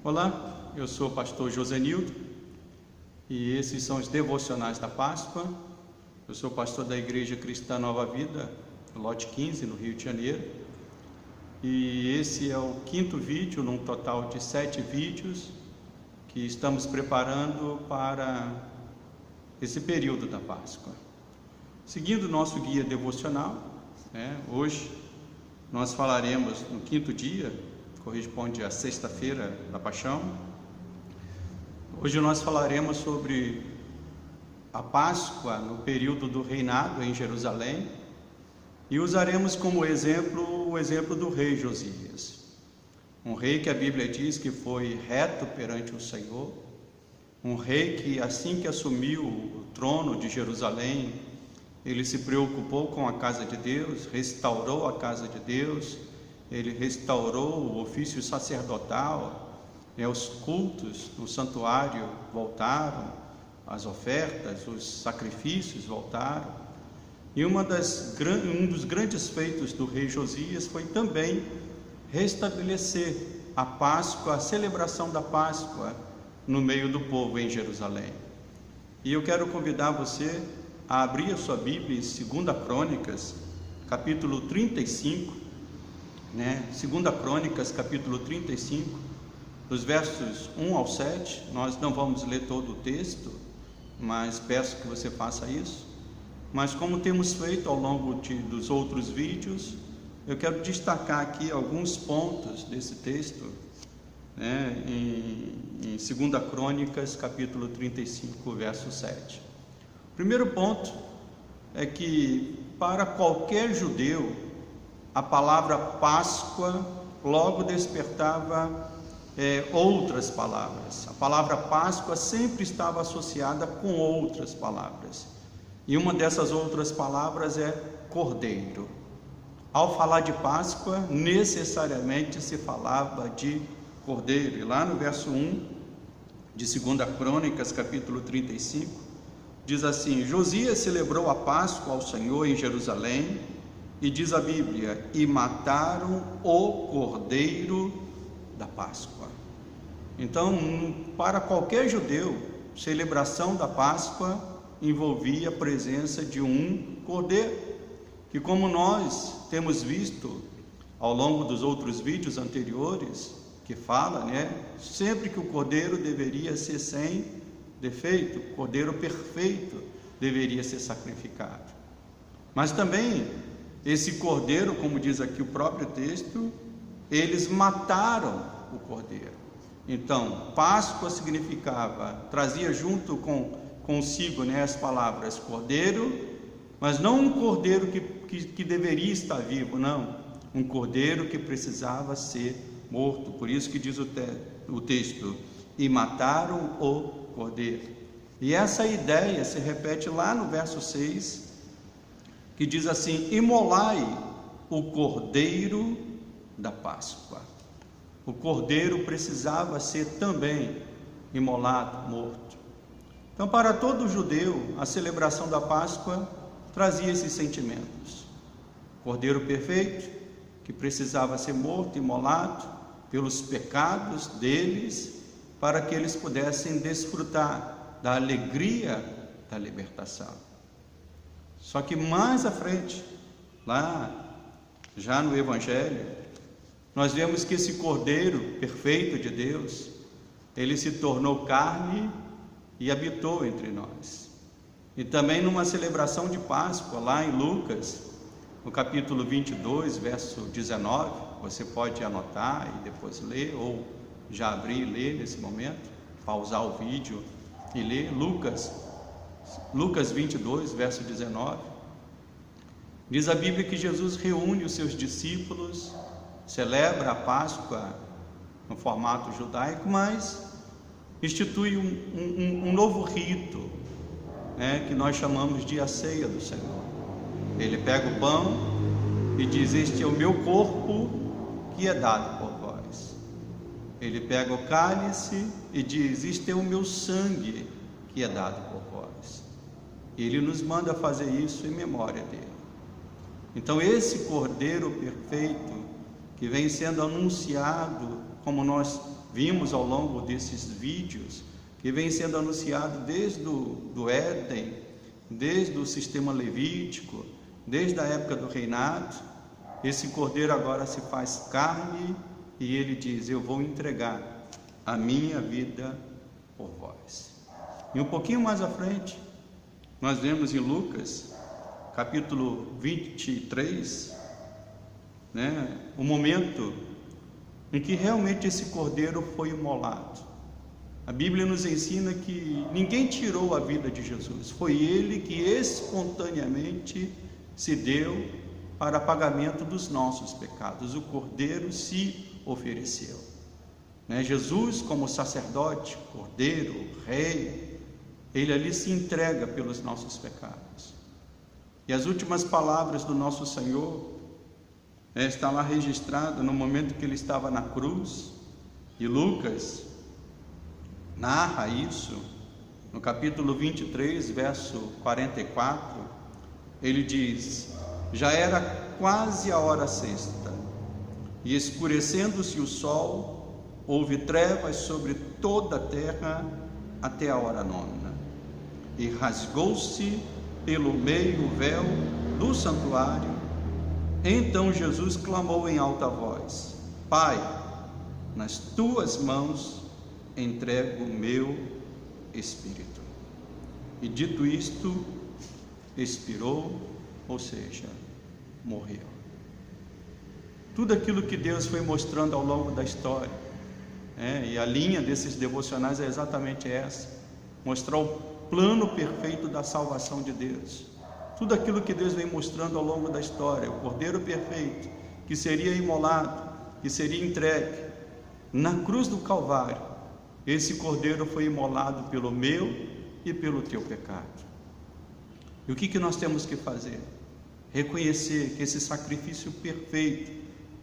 Olá, eu sou o pastor Josenildo e esses são os devocionais da Páscoa. Eu sou pastor da Igreja Cristã Nova Vida, lote 15, no Rio de Janeiro. E esse é o quinto vídeo, num total de 7 vídeos, que estamos preparando para esse período da Páscoa. Seguindo o nosso guia devocional, hoje nós falaremos no quinto dia, corresponde à sexta-feira da Paixão. Hoje nós falaremos sobre a Páscoa no período do reinado em Jerusalém e usaremos como exemplo o exemplo do rei Josias, um rei que a Bíblia diz que foi reto perante o Senhor, um rei que assim que assumiu o trono de Jerusalém, ele se preocupou com a casa de Deus, restaurou a casa de Deus, ele restaurou o ofício sacerdotal, os cultos no santuário voltaram, as ofertas, os sacrifícios voltaram. E um dos grandes feitos do rei Josias foi também restabelecer a Páscoa, a celebração da Páscoa no meio do povo em Jerusalém. E eu quero convidar você a abrir a sua Bíblia em 2 Crônicas, capítulo 35, 2 Crônicas, capítulo 35, dos versos 1 ao 7, nós não vamos ler todo o texto, mas peço que você faça isso. Mas como temos feito ao longo dos outros vídeos, eu quero destacar aqui alguns pontos desse texto, em 2 Crônicas, capítulo 35, verso 7. O primeiro ponto é que para qualquer judeu, a palavra Páscoa logo despertava outras palavras. A palavra Páscoa sempre estava associada com outras palavras. E uma dessas outras palavras é cordeiro. Ao falar de Páscoa, necessariamente se falava de cordeiro. E lá no verso 1 de 2 Crônicas, capítulo 35, diz assim: Josias celebrou a Páscoa ao Senhor em Jerusalém, e diz a Bíblia, e mataram o cordeiro da Páscoa. Então, para qualquer judeu, celebração da Páscoa envolvia a presença de um cordeiro, que como nós temos visto ao longo dos outros vídeos anteriores, que fala, sempre que o cordeiro deveria ser sem defeito, o cordeiro perfeito deveria ser sacrificado. Mas também esse cordeiro, como diz aqui o próprio texto, eles mataram o cordeiro. Então, Páscoa trazia junto consigo as palavras cordeiro, mas não um cordeiro que deveria estar vivo, não, um cordeiro que precisava ser morto. Por isso que diz o texto, e mataram o cordeiro. E essa ideia se repete lá no verso 6, que diz assim: imolai o cordeiro da Páscoa. O cordeiro precisava ser também imolado, morto. Então, para todo judeu, a celebração da Páscoa trazia esses sentimentos. Cordeiro perfeito, que precisava ser morto, imolado pelos pecados deles, para que eles pudessem desfrutar da alegria da libertação. Só que mais à frente, lá já no Evangelho, nós vemos que esse Cordeiro perfeito de Deus, ele se tornou carne e habitou entre nós. E também numa celebração de Páscoa, lá em Lucas, no capítulo 22, verso 19, você pode anotar e depois ler, ou já abrir e ler nesse momento, pausar o vídeo e ler Lucas 22, verso 19, diz a Bíblia que Jesus reúne os seus discípulos, celebra a Páscoa no formato judaico, mas institui um novo rito, que nós chamamos de a ceia do Senhor. Ele pega o pão e diz: este é o meu corpo que é dado por vós. Ele pega o cálice e diz: este é o meu sangue que é dado por vós. Ele nos manda fazer isso em memória dele. Então esse Cordeiro perfeito, que vem sendo anunciado, como nós vimos ao longo desses vídeos, que vem sendo anunciado desde do Éden, desde o sistema levítico, desde a época do reinado. Esse cordeiro agora se faz carne e ele diz: eu vou entregar a minha vida por vós. E um pouquinho mais à frente, nós vemos em Lucas, capítulo 23, o momento em que realmente esse cordeiro foi imolado. A Bíblia nos ensina que ninguém tirou a vida de Jesus, foi ele que espontaneamente se deu para pagamento dos nossos pecados. O cordeiro se ofereceu. Jesus, como sacerdote, cordeiro, rei, ele ali se entrega pelos nossos pecados. E as últimas palavras do nosso Senhor está lá registrado no momento que ele estava na cruz, e Lucas narra isso no capítulo 23, verso 44. Ele diz: já era quase a hora sexta, e escurecendo-se o sol, houve trevas sobre toda a terra até a hora nona, e rasgou-se pelo meio o véu do santuário. Então Jesus clamou em alta voz: Pai, nas tuas mãos entrego o meu espírito. E dito isto, expirou, ou seja, morreu. Tudo aquilo que Deus foi mostrando ao longo da história, e a linha desses devocionais é exatamente essa: mostrar o plano perfeito da salvação de Deus. Tudo aquilo que Deus vem mostrando ao longo da história, o Cordeiro perfeito, que seria imolado, que seria entregue na cruz do Calvário. Esse Cordeiro foi imolado pelo meu e pelo teu pecado. E o que nós temos que fazer? Reconhecer que esse sacrifício perfeito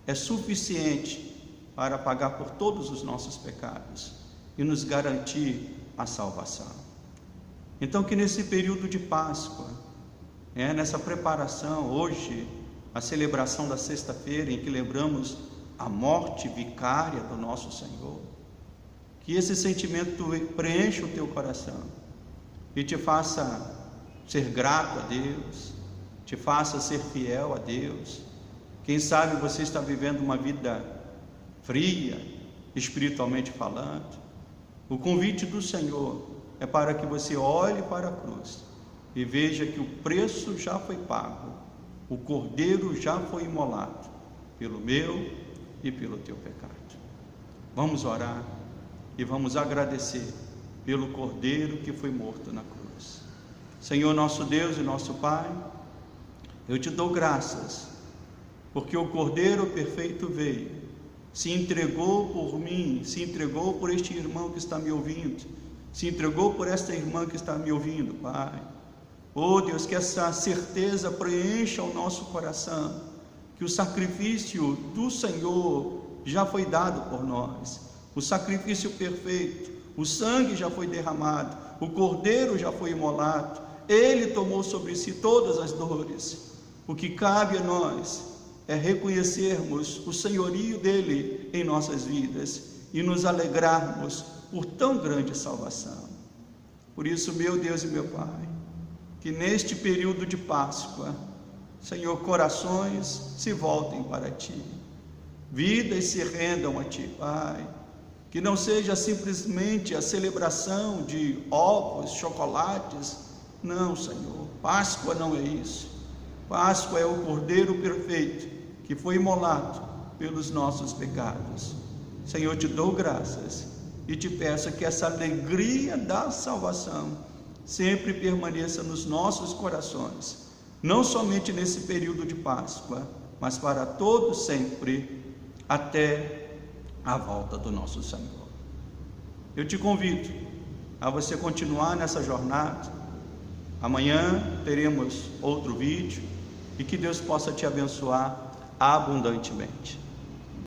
é suficiente para pagar por todos os nossos pecados e nos garantir a salvação. Então, que nesse período de Páscoa, nessa preparação, hoje, a celebração da sexta-feira, em que lembramos a morte vicária do nosso Senhor, que esse sentimento preencha o teu coração e te faça ser grato a Deus, te faça ser fiel a Deus. Quem sabe você está vivendo uma vida fria, espiritualmente falando. O convite do Senhor é para que você olhe para a cruz e veja que o preço já foi pago, o Cordeiro já foi imolado pelo meu e pelo teu pecado. Vamos orar e vamos agradecer pelo Cordeiro que foi morto na cruz. Senhor nosso Deus e nosso Pai, eu te dou graças, porque o Cordeiro perfeito veio, se entregou por mim, se entregou por este irmão que está me ouvindo, se entregou por esta irmã que está me ouvindo, Pai. Oh Deus, que essa certeza preencha o nosso coração, que o sacrifício do Senhor já foi dado por nós, o sacrifício perfeito, o sangue já foi derramado, o Cordeiro já foi imolado, Ele tomou sobre si todas as dores. O que cabe a nós é reconhecermos o senhorio dEle em nossas vidas e nos alegrarmos por tão grande salvação. Por isso, meu Deus e meu Pai, que neste período de Páscoa, Senhor, corações se voltem para Ti, vidas se rendam a Ti, Pai. Que não seja simplesmente a celebração de ovos, chocolates. Não, Senhor, Páscoa não é isso. Páscoa é o Cordeiro perfeito que foi imolado pelos nossos pecados. Senhor, te dou graças e te peço que essa alegria da salvação sempre permaneça nos nossos corações, não somente nesse período de Páscoa, mas para todo sempre, até a volta do nosso Senhor. Eu te convido a você continuar nessa jornada. Amanhã teremos outro vídeo e que Deus possa te abençoar abundantemente.